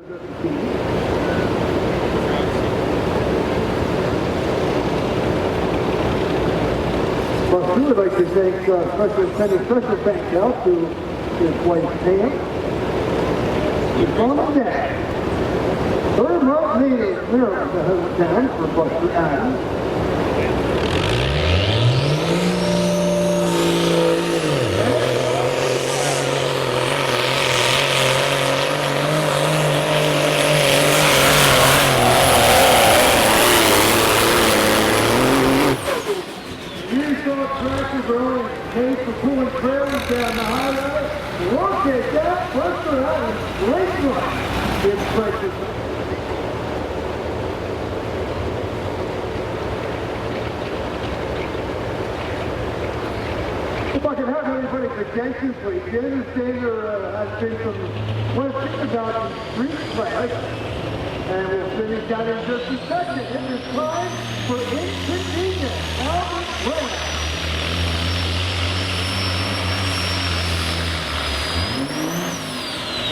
Well, we would like to thank Special thanks out to his wife Pam, his mom and dad. Third month native Maryland, the hometown for Buster Adams. Paid for pulling trailers down the highway. Look at that, Buster Adams, great run. It's precious. If I could have anybody's attention, please. The understander has been some questions about the street class, and we'll finish that in just a second. It is time for Inconvenient Albert Brown.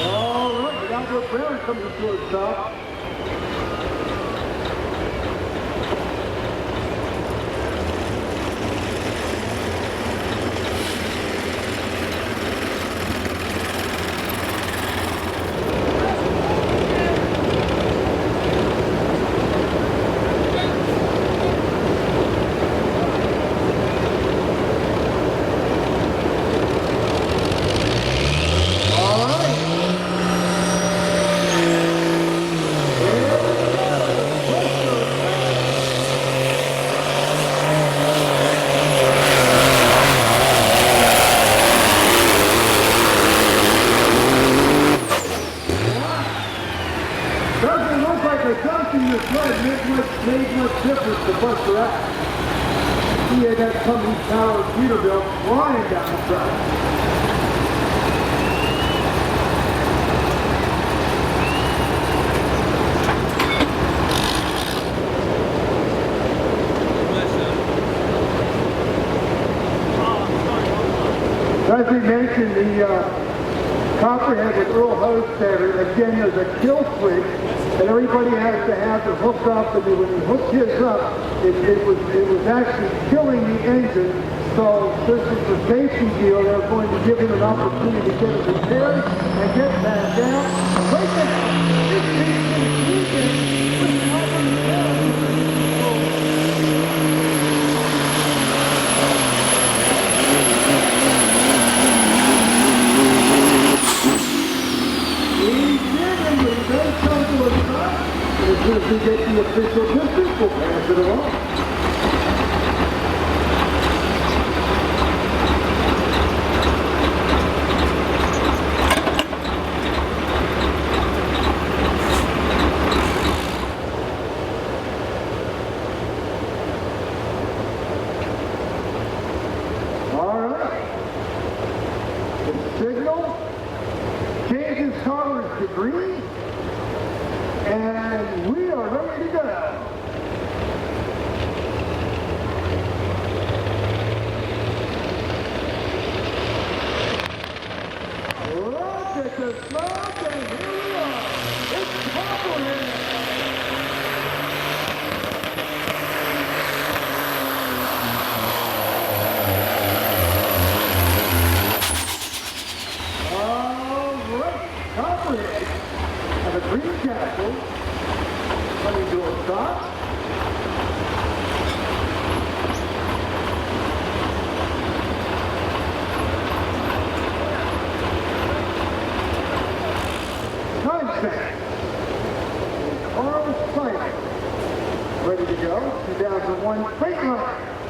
All right, Albert Brown comes to a stop. Made much difference to Buster Adams. He had that Cummins Power Peterbilt flying down the track. As we mentioned, the Copperhead with Earl Hostetter, again, there's a kill switch that everybody has to have to hook up, and when you hook his up, it was actually killing the engine. So this is a safety deal. They're going to give him an opportunity to get it repaired and get back down. Right now, this is with as soon as we get the official distance, we'll pass it along. All right. The signal changes colors to green. And we are ready to go. Look at the smoke, and here we are. It's Copperhead. All right, Copperhead. And the green castle, coming to a stop. Time check. Carl Simon, ready to go. 2001 Freightliner.